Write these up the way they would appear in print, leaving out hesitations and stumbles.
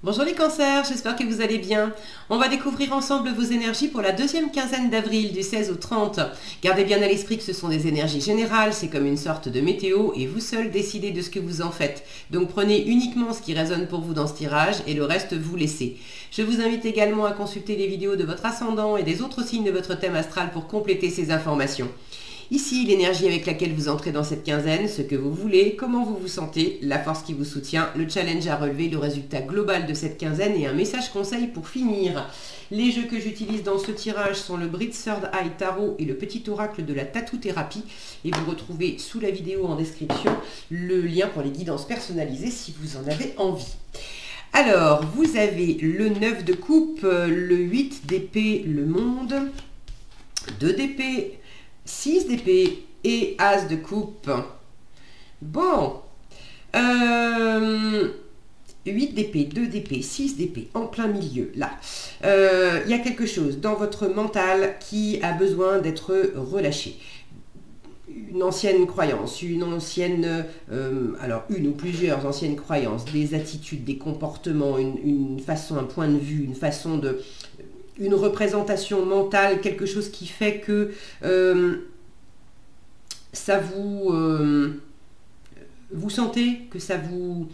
Bonjour les cancers, j'espère que vous allez bien. On va découvrir ensemble vos énergies pour la deuxième quinzaine d'avril du 16 au 30. Gardez bien à l'esprit que ce sont des énergies générales, c'est comme une sorte de météo et vous seul décidez de ce que vous en faites. Donc prenez uniquement ce qui résonne pour vous dans ce tirage et le reste vous laissez. Je vous invite également à consulter les vidéos de votre ascendant et des autres signes de votre thème astral pour compléter ces informations. Ici, l'énergie avec laquelle vous entrez dans cette quinzaine, ce que vous voulez, comment vous vous sentez, la force qui vous soutient, le challenge à relever, le résultat global de cette quinzaine et un message conseil pour finir. Les jeux que j'utilise dans ce tirage sont le Brit Third Eye Tarot et le petit oracle de la Tattoo Thérapie. Et vous retrouvez sous la vidéo en description le lien pour les guidances personnalisées si vous en avez envie. Alors, vous avez le 9 de coupe, le 8 d'épée, le monde, 2 d'épée, 6 d'épée et As de coupe. Bon, 8 d'épée, 2 d'épée, 6 d'épée, en plein milieu, là. Il y a quelque chose dans votre mental qui a besoin d'être relâché. Une ancienne croyance, une ancienne, alors une ou plusieurs anciennes croyances, des attitudes, des comportements, une façon, un point de vue, une façon de... une représentation mentale, quelque chose qui fait que ça vous... vous sentez que ça vous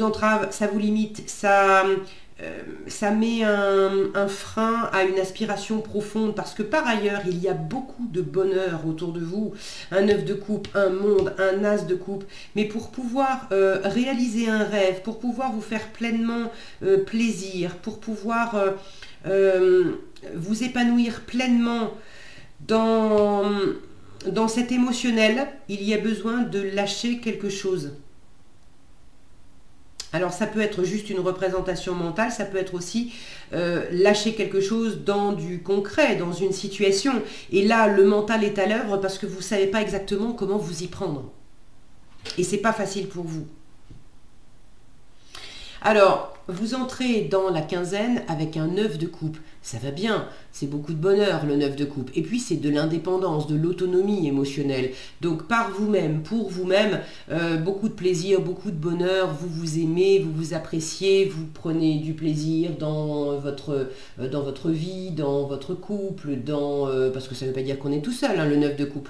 entrave, ça vous limite, ça met un frein à une aspiration profonde parce que par ailleurs, il y a beaucoup de bonheur autour de vous. Un 9 de coupe, un monde, un as de coupe. Mais pour pouvoir réaliser un rêve, pour pouvoir vous faire pleinement plaisir, pour pouvoir vous épanouir pleinement dans cet émotionnel, il y a besoin de lâcher quelque chose. Alors ça peut être juste une représentation mentale, ça peut être aussi lâcher quelque chose dans du concret, dans une situation. Et là, le mental est à l'œuvre parce que vous ne savez pas exactement comment vous y prendre. Et c'est pas facile pour vous. Alors, vous entrez dans la quinzaine avec un 9 de coupe. Ça va bien, c'est beaucoup de bonheur le 9 de coupe. Et puis c'est de l'indépendance, de l'autonomie émotionnelle. Donc par vous-même, pour vous-même, beaucoup de plaisir, beaucoup de bonheur, vous vous aimez, vous vous appréciez, vous prenez du plaisir dans votre vie, dans votre couple, parce que ça ne veut pas dire qu'on est tout seul, hein, le 9 de coupe.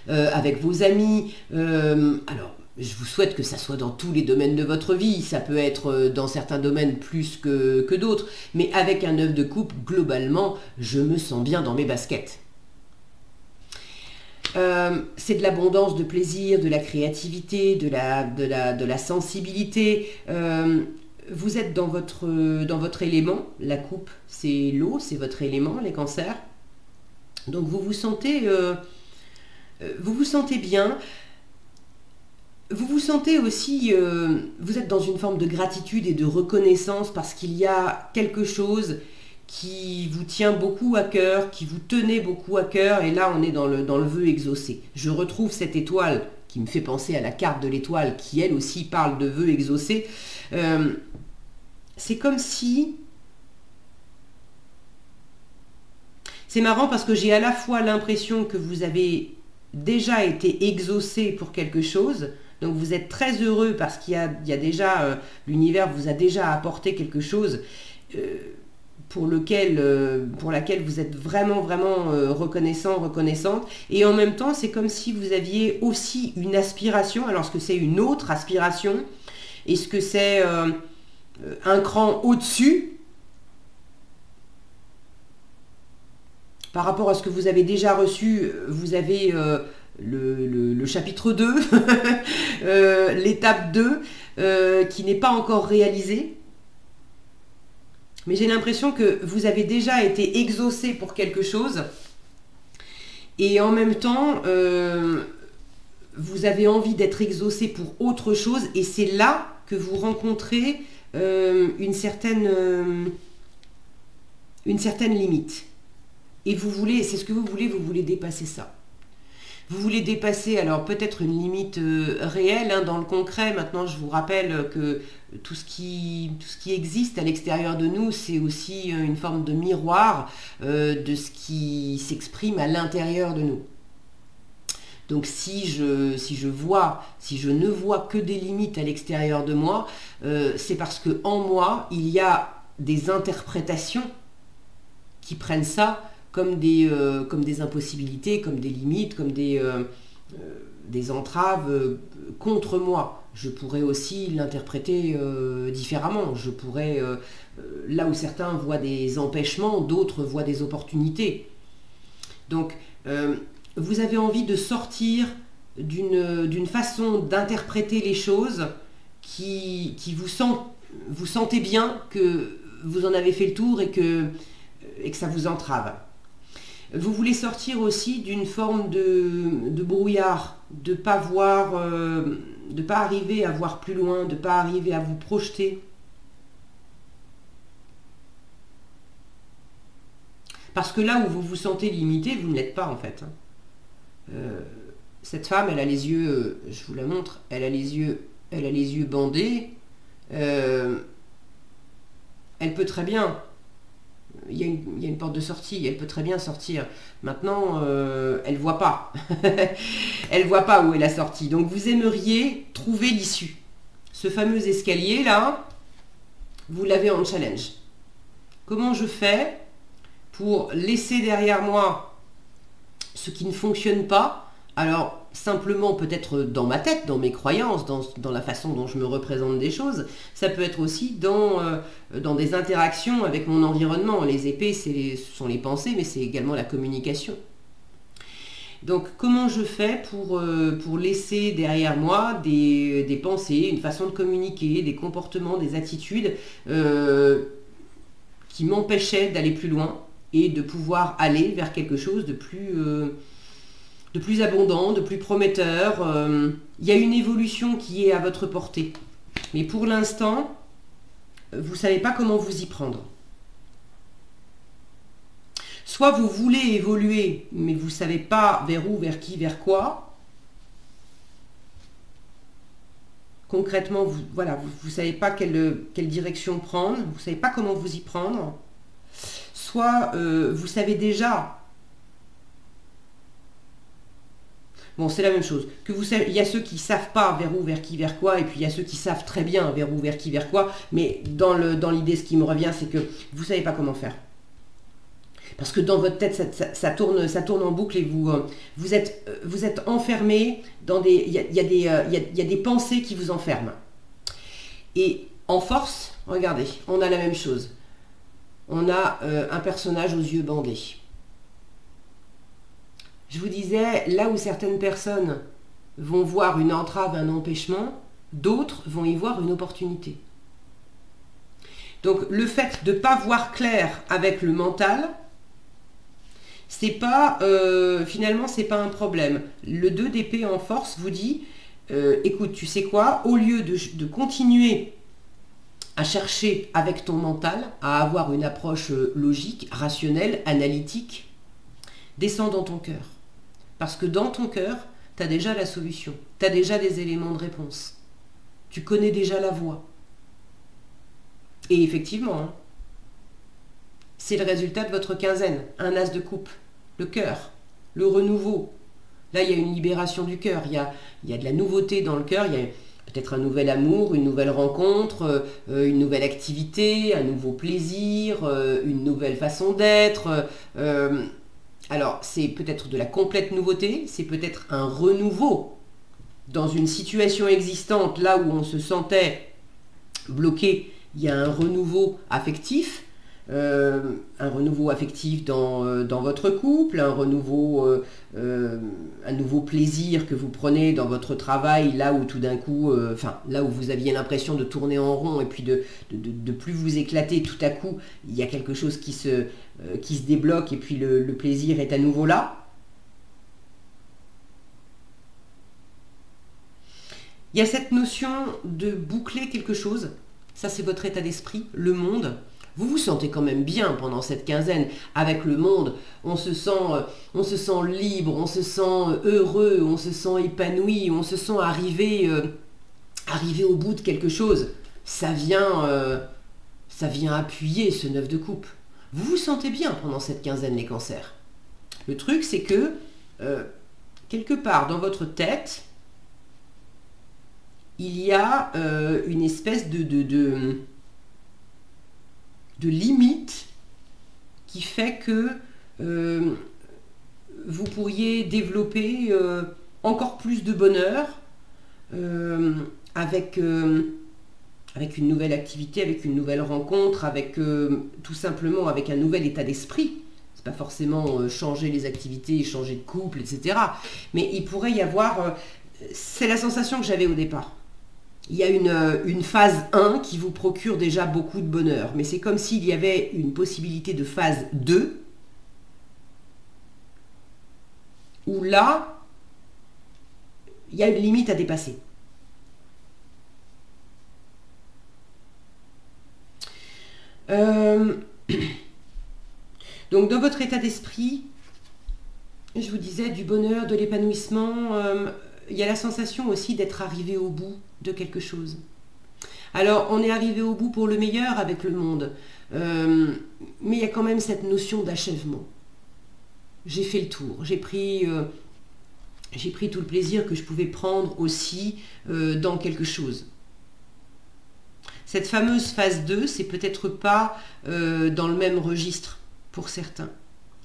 Avec vos amis, alors... je vous souhaite que ça soit dans tous les domaines de votre vie. Ça peut être dans certains domaines plus que d'autres. Mais avec un 9 de coupe, globalement, je me sens bien dans mes baskets. C'est de l'abondance, de plaisir, de la créativité, de la sensibilité. Vous êtes dans votre élément. La coupe, c'est l'eau, c'est votre élément, les cancers. Donc vous vous sentez bien. Vous vous sentez aussi, vous êtes dans une forme de gratitude et de reconnaissance parce qu'il y a quelque chose qui vous tient beaucoup à cœur, qui vous tenait beaucoup à cœur, et là on est dans le vœu exaucé. Je retrouve cette étoile qui me fait penser à la carte de l'étoile qui elle aussi parle de vœu exaucé. C'est comme si... C'est marrant parce que j'ai à la fois l'impression que vous avez déjà été exaucé pour quelque chose. Donc vous êtes très heureux parce qu'il y a déjà, l'univers vous a déjà apporté quelque chose pour laquelle vous êtes vraiment, vraiment reconnaissant, reconnaissante. Et en même temps, c'est comme si vous aviez aussi une aspiration. Alors, est-ce que c'est une autre aspiration? Est-ce que c'est un cran au-dessus par rapport à ce que vous avez déjà reçu? Vous avez... le chapitre 2, l'étape 2, qui n'est pas encore réalisée. Mais j'ai l'impression que vous avez déjà été exaucé pour quelque chose. Et en même temps, vous avez envie d'être exaucé pour autre chose. Et c'est là que vous rencontrez une certaine limite. Et vous voulez, c'est ce que vous voulez dépasser ça. Vous voulez dépasser, alors peut-être une limite réelle, hein, dans le concret. Maintenant, je vous rappelle que tout ce qui existe à l'extérieur de nous, c'est aussi une forme de miroir de ce qui s'exprime à l'intérieur de nous. Donc si je ne vois que des limites à l'extérieur de moi, c'est parce que en moi, il y a des interprétations qui prennent ça comme des impossibilités, comme des limites, comme des entraves contre moi. Je pourrais aussi l'interpréter différemment. Je pourrais, là où certains voient des empêchements, d'autres voient des opportunités. Donc, vous avez envie de sortir d'une façon d'interpréter les choses qui vous sentez bien que vous en avez fait le tour et que ça vous entrave. Vous voulez sortir aussi d'une forme de brouillard, de pas voir, de pas arriver à voir plus loin, de pas arriver à vous projeter. Parce que là où vous vous sentez limité, vous ne l'êtes pas en fait. Cette femme, elle a les yeux, je vous la montre, elle a les yeux bandés. Elle peut très bien. Il y a une porte de sortie, elle peut très bien sortir. Maintenant, elle ne voit pas. Elle ne voit pas où est la sortie. Donc vous aimeriez trouver l'issue. Ce fameux escalier là, vous l'avez en challenge. Comment je fais pour laisser derrière moi ce qui ne fonctionne pas? Alors, simplement peut-être dans ma tête, dans mes croyances, dans la façon dont je me représente des choses. Ça peut être aussi dans des interactions avec mon environnement. Les épées, ce sont les pensées, mais c'est également la communication. Donc, comment je fais pour laisser derrière moi des pensées, une façon de communiquer, des comportements, des attitudes qui m'empêchaient d'aller plus loin et de pouvoir aller vers quelque chose de plus abondant, de plus prometteur. Il y a une évolution qui est à votre portée. Mais pour l'instant, vous ne savez pas comment vous y prendre. Soit vous voulez évoluer, mais vous ne savez pas vers où, vers qui, vers quoi. Concrètement, vous ne savez pas quelle direction prendre, vous ne savez pas comment vous y prendre. Soit vous savez déjà. Bon, c'est la même chose. Il y a ceux qui ne savent pas vers où, vers qui, vers quoi, et puis il y a ceux qui savent très bien vers où, vers qui, vers quoi, mais dans l'idée, ce qui me revient, c'est que vous ne savez pas comment faire. Parce que dans votre tête, ça tourne en boucle et vous êtes enfermé dans des... Il y a des pensées qui vous enferment. Et en force, regardez, on a la même chose. On a un personnage aux yeux bandés. Je vous disais, là où certaines personnes vont voir une entrave, un empêchement, d'autres vont y voir une opportunité. Donc le fait de ne pas voir clair avec le mental, c'est pas, finalement, c'est pas un problème. Le 2 d'épée en force vous dit, écoute, tu sais quoi, au lieu de continuer à chercher avec ton mental, à avoir une approche logique, rationnelle, analytique, descends dans ton cœur. Parce que dans ton cœur, tu as déjà la solution. Tu as déjà des éléments de réponse. Tu connais déjà la voie. Et effectivement, hein, c'est le résultat de votre quinzaine. Un as de coupe. Le cœur. Le renouveau. Là, il y a une libération du cœur. Il y a de la nouveauté dans le cœur. Il y a peut-être un nouvel amour, une nouvelle rencontre, une nouvelle activité, un nouveau plaisir, une nouvelle façon d'être. Alors, c'est peut-être de la complète nouveauté, c'est peut-être un renouveau dans une situation existante, là où on se sentait bloqué, il y a un renouveau affectif dans votre couple, un nouveau plaisir que vous prenez dans votre travail, là où tout d'un coup, là où vous aviez l'impression de tourner en rond et puis de plus vous éclater, tout à coup, il y a quelque chose qui se débloque et puis le plaisir est à nouveau là. Il y a cette notion de boucler quelque chose, ça c'est votre état d'esprit, le monde. Vous vous sentez quand même bien pendant cette quinzaine avec le monde, on se sent libre, on se sent heureux, on se sent épanoui, on se sent arrivé au bout de quelque chose. Ça vient appuyer ce 9 de coupe. Vous vous sentez bien pendant cette quinzaine, les cancers. Le truc, c'est que quelque part dans votre tête, il y a une espèce de limite qui fait que vous pourriez développer encore plus de bonheur avec une nouvelle activité, avec une nouvelle rencontre, avec tout simplement avec un nouvel état d'esprit. C'est pas forcément changer les activités, changer de couple, etc. Mais il pourrait y avoir... c'est la sensation que j'avais au départ. Il y a une phase 1 qui vous procure déjà beaucoup de bonheur. Mais c'est comme s'il y avait une possibilité de phase 2 où là, il y a une limite à dépasser. Donc dans votre état d'esprit, je vous disais du bonheur, de l'épanouissement, il y a la sensation aussi d'être arrivé au bout de quelque chose. Alors on est arrivé au bout pour le meilleur avec le monde, mais il y a quand même cette notion d'achèvement. J'ai fait le tour, j'ai pris tout le plaisir que je pouvais prendre aussi dans quelque chose. Cette fameuse phase 2, c'est peut-être pas dans le même registre pour certains.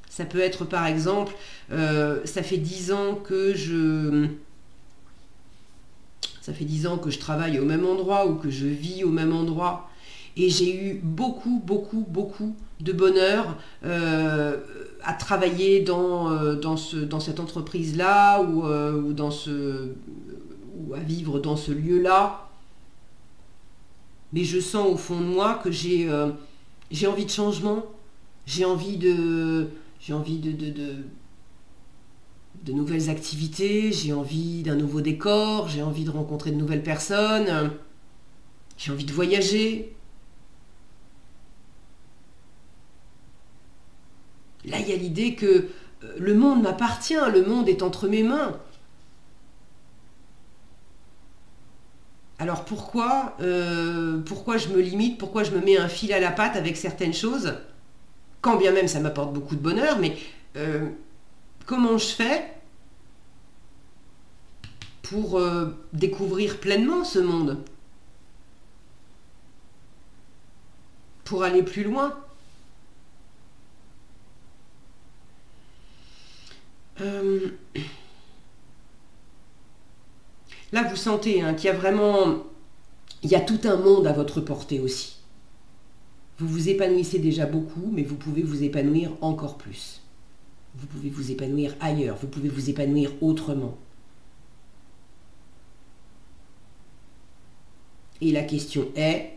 Ça peut être par exemple, ça fait 10 ans que je travaille au même endroit ou que je vis au même endroit et j'ai eu beaucoup de bonheur à travailler dans cette entreprise-là ou à vivre dans ce lieu-là. Mais je sens au fond de moi que j'ai envie de changement, j'ai envie de nouvelles activités, j'ai envie d'un nouveau décor, j'ai envie de rencontrer de nouvelles personnes, j'ai envie de voyager. Là, il y a l'idée que le monde m'appartient, le monde est entre mes mains. Alors pourquoi je me limite, pourquoi je me mets un fil à la patte avec certaines choses, quand bien même ça m'apporte beaucoup de bonheur, mais comment je fais pour découvrir pleinement ce monde, pour aller plus loin. Là, vous sentez qu'il y a vraiment... Il y a tout un monde à votre portée aussi. Vous vous épanouissez déjà beaucoup, mais vous pouvez vous épanouir encore plus. Vous pouvez vous épanouir ailleurs, vous pouvez vous épanouir autrement. Et la question est,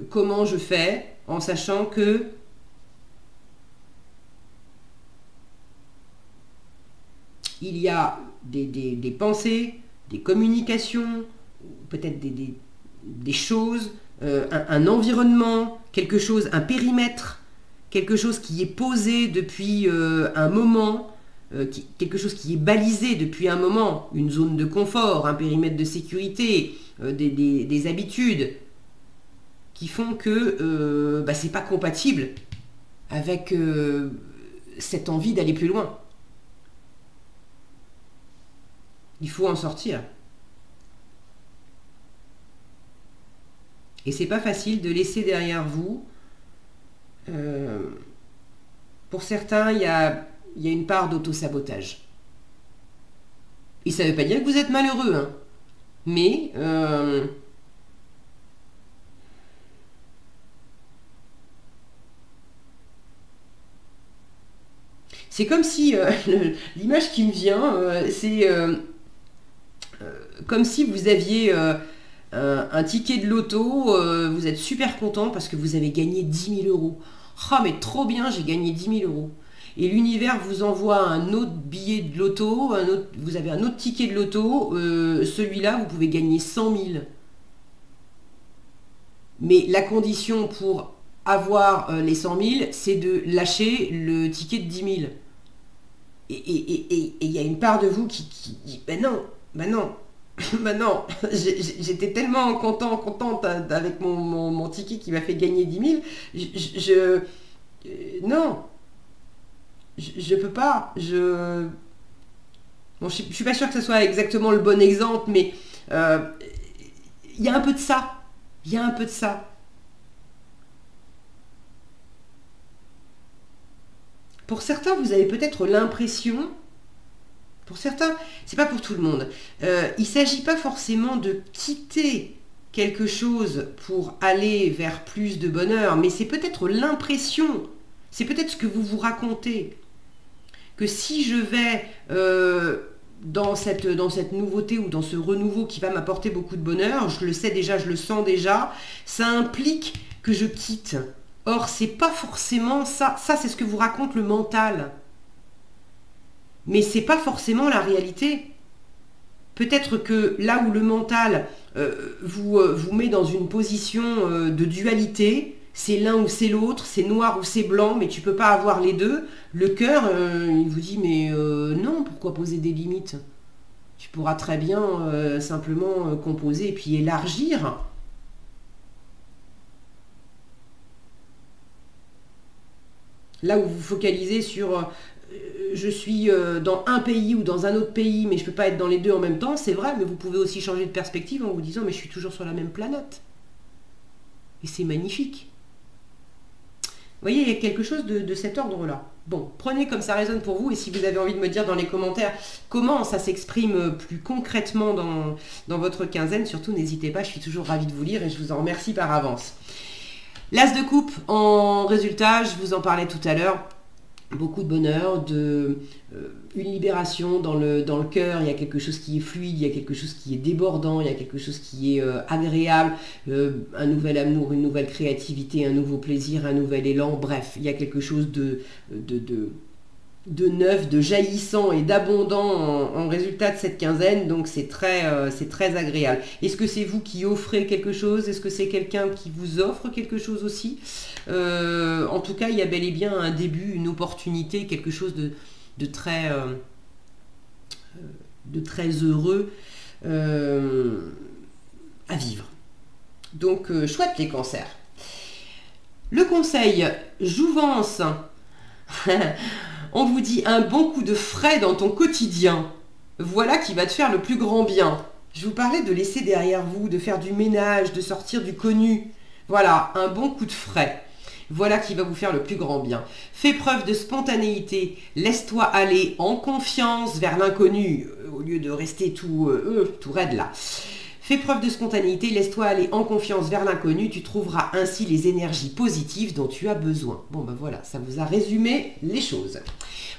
comment je fais en sachant que il y a des pensées, des communications, peut-être des choses, un environnement, quelque chose, un périmètre, quelque chose qui est posé depuis un moment, quelque chose qui est balisé depuis un moment, une zone de confort, un périmètre de sécurité, des habitudes qui font que c'est pas compatible avec cette envie d'aller plus loin. Il faut en sortir. Et c'est pas facile de laisser derrière vous. Pour certains, il y a une part d'auto-sabotage. Et ça ne veut pas dire que vous êtes malheureux, hein. Mais c'est comme si l'image qui me vient, c'est comme si vous aviez un ticket de loto, vous êtes super content parce que vous avez gagné 10 000 euros. Ah, mais trop bien, j'ai gagné 10 000 euros. Et l'univers vous envoie un autre billet de loto, vous avez un autre ticket de loto, celui-là, vous pouvez gagner 100 000. Mais la condition pour avoir les 100 000, c'est de lâcher le ticket de 10 000. Et il y a une part de vous qui dit, ben non, ben non, j'étais tellement contente avec mon ticket qui m'a fait gagner 10 000, non, je peux pas, Bon, je ne suis pas sûre que ce soit exactement le bon exemple, mais il y a un peu de ça. Il y a un peu de ça. Pour certains, vous avez peut-être l'impression, pour certains, c'est pas pour tout le monde, il ne s'agit pas forcément de quitter quelque chose pour aller vers plus de bonheur, mais c'est peut-être l'impression, c'est peut-être ce que vous vous racontez, que si je vais dans cette nouveauté ou dans ce renouveau qui va m'apporter beaucoup de bonheur, je le sais déjà, je le sens déjà, ça implique que je quitte. Or, c'est pas forcément ça. Ça, c'est ce que vous raconte le mental. Mais c'est pas forcément la réalité. Peut-être que là où le mental vous met dans une position de dualité, c'est l'un ou c'est l'autre, c'est noir ou c'est blanc, mais tu peux pas avoir les deux. Le cœur, il vous dit, mais non, pourquoi poser des limites? Tu pourras très bien simplement composer et puis élargir. Là où vous focalisez sur je suis dans un pays ou dans un autre pays, mais je ne peux pas être dans les deux en même temps, c'est vrai, mais vous pouvez aussi changer de perspective en vous disant mais je suis toujours sur la même planète. Et c'est magnifique. Vous voyez, il y a quelque chose de cet ordre-là. Bon, prenez comme ça résonne pour vous, et si vous avez envie de me dire dans les commentaires comment ça s'exprime plus concrètement dans votre quinzaine, surtout n'hésitez pas, je suis toujours ravie de vous lire et je vous en remercie par avance. L'As de coupe, en résultat, je vous en parlais tout à l'heure, beaucoup de bonheur, une libération dans le cœur, il y a quelque chose qui est fluide, il y a quelque chose qui est débordant, il y a quelque chose qui est agréable, un nouvel amour, une nouvelle créativité, un nouveau plaisir, un nouvel élan, bref, il y a quelque chose de neuf, de jaillissant et d'abondant en résultat de cette quinzaine, donc c'est très agréable. Est-ce que c'est vous qui offrez quelque chose? Est-ce que c'est quelqu'un qui vous offre quelque chose aussi? En tout cas, il y a bel et bien un début, une opportunité, quelque chose de très heureux à vivre. Donc, chouette les cancers. Le conseil jouvence. On vous dit un bon coup de frais dans ton quotidien. Voilà qui va te faire le plus grand bien. Je vous parlais de laisser derrière vous, de faire du ménage, de sortir du connu. Voilà, un bon coup de frais. Voilà qui va vous faire le plus grand bien. Fais preuve de spontanéité. Laisse-toi aller en confiance vers l'inconnu, au lieu de rester tout raide là. Fais preuve de spontanéité, laisse-toi aller en confiance vers l'inconnu, tu trouveras ainsi les énergies positives dont tu as besoin. Bon ben voilà, ça vous a résumé les choses.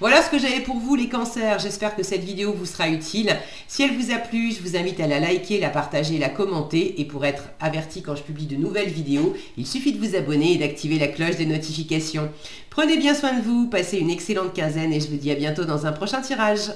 Voilà ce que j'avais pour vous les cancers, j'espère que cette vidéo vous sera utile. Si elle vous a plu, je vous invite à la liker, la partager, la commenter. Et pour être averti quand je publie de nouvelles vidéos, il suffit de vous abonner et d'activer la cloche des notifications. Prenez bien soin de vous, passez une excellente quinzaine et je vous dis à bientôt dans un prochain tirage.